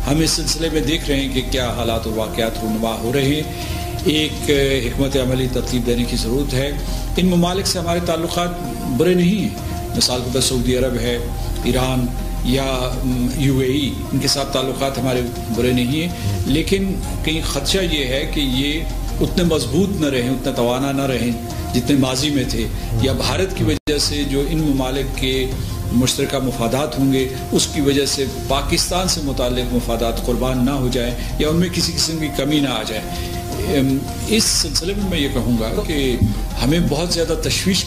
ہم اس سلسلے میں دیکھ رہے ہیں کہ کیا حالات اور واقعات رونما ہو رہے ہیں. ایک حکمت عملی ترتیب دینے کی ضرورت ہے. ان ممالک سے ہمارے تعلقات برے نہیں ہیں. مثال کے طور پر سعودی عرب ہے، ایران یا UAE، ان کے ساتھ تعلقات ہمارے برے نہیں ہیں، لیکن کہیں خدشہ یہ ہے کہ یہ اتنے مضبوط نہ رہیں، اتنا توانا نہ رہیں جتنے ماضی میں تھے، یا بھارت کی وجہ سے جو ان ممالک کے مشترکہ مفادات ہوں گے اس کی وجہ سے پاکستان سے متعلق مفادات قربان نہ ہو جائیں یا ان میں کسی قسم کی کمی نہ آ جائے۔ اس سلسلے میں یہ کہوں گا کہ ہمیں بہت زیادہ تشویش